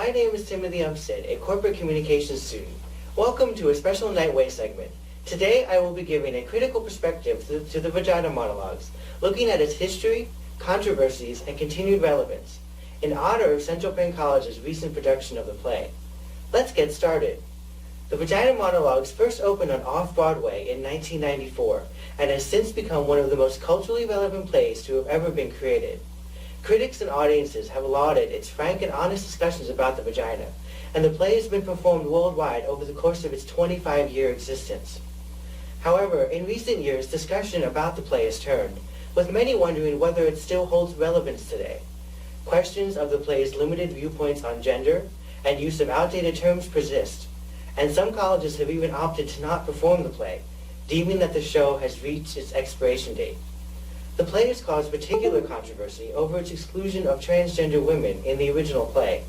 My name is Timothy Umstead, a corporate communications student. Welcome to a special Nightway segment. Today I will be giving a critical perspective to the vagina monologues, looking at its history, controversies, and continued relevance, in honor of Central Penn College's recent production of the play. Let's get started. The Vagina Monologues first opened on Off-Broadway in 1994 and has since become one of the most culturally relevant plays to have ever been created. Critics and audiences have lauded its frank and honest discussions about the vagina, and the play has been performed worldwide over the course of its 25-year existence. However, in recent years, discussion about the play has turned, with many wondering whether it still holds relevance today. Questions of the play's limited viewpoints on gender and use of outdated terms persist, and some colleges have even opted to not perform the play, deeming that the show has reached its expiration date. The play has caused particular controversy over its exclusion of transgender women in the original play,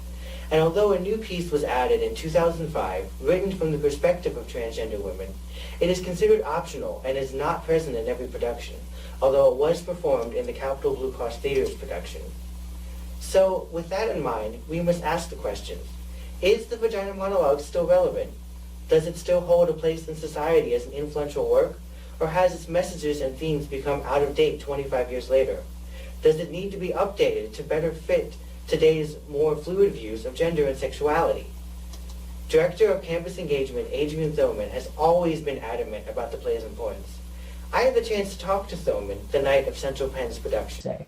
and although a new piece was added in 2005, written from the perspective of transgender women, it is considered optional and is not present in every production, although it was performed in the Capitol Blue Cross Theater's production. So, with that in mind, we must ask the question, is the Vagina Monologue still relevant? Does it still hold a place in society as an influential work? Or has its messages and themes become out of date 25 years later? Does it need to be updated to better fit today's more fluid views of gender and sexuality? Director of Campus Engagement Adrian Thoman has always been adamant about the play's importance. I had the chance to talk to Thoman the night of Central Penn's production.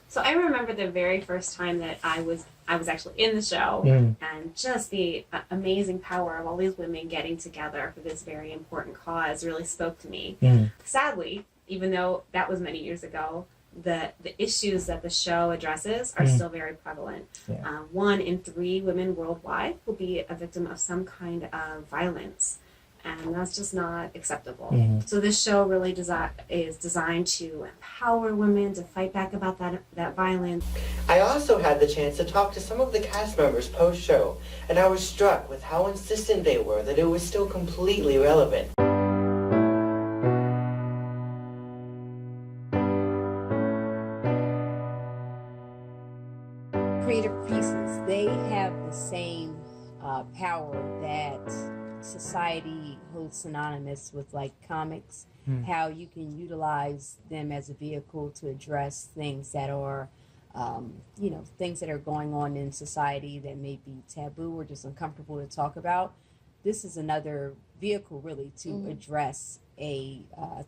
So I remember the very first time that I was actually in the show, and just the amazing power of all these women getting together for this very important cause really spoke to me. Sadly, even though that was many years ago, the issues that the show addresses are still very prevalent. 1 in 3 women worldwide will be a victim of some kind of violence, and that's just not acceptable. So this show really is designed to empower women to fight back about that violence. I also had the chance to talk to some of the cast members post-show, and I was struck with how insistent they were that it was still completely relevant. Creative pieces, they have the same power that society holds synonymous with, like comics, how you can utilize them as a vehicle to address things that are, things that are going on in society that may be taboo or just uncomfortable to talk about. This is another vehicle really to address a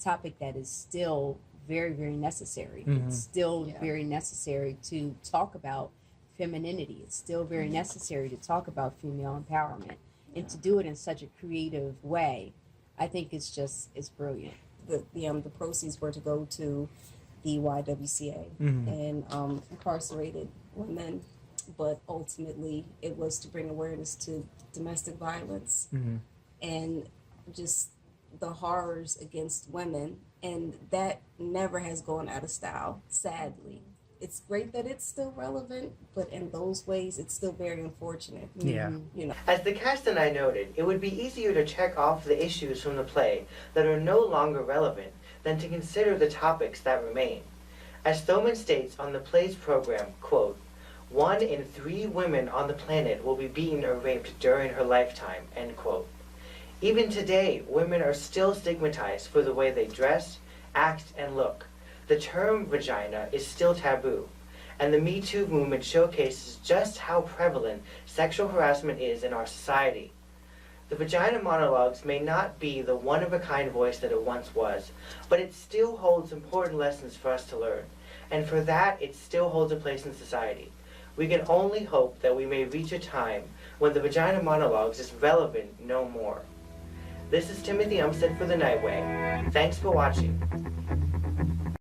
topic that is still very, very necessary. It's still very necessary to talk about femininity. It's still very necessary to talk about female empowerment. And to do it in such a creative way, I think it's brilliant. The proceeds were to go to the YWCA and incarcerated women, but ultimately it was to bring awareness to domestic violence and just the horrors against women, and that never has gone out of style, sadly. It's great that it's still relevant, but in those ways, it's still very unfortunate. As the cast and I noted, it would be easier to check off the issues from the play that are no longer relevant than to consider the topics that remain. As Thoman states on the play's program, quote, 1 in 3 women on the planet will be beaten or raped during her lifetime, end quote. Even today, women are still stigmatized for the way they dress, act, and look. The term vagina is still taboo, and the Me Too movement showcases just how prevalent sexual harassment is in our society. The Vagina Monologues may not be the one-of-a-kind voice that it once was, but it still holds important lessons for us to learn, and for that it still holds a place in society. We can only hope that we may reach a time when the Vagina Monologues is relevant no more. This is Timothy Umstead for the Nightway. Thanks for watching.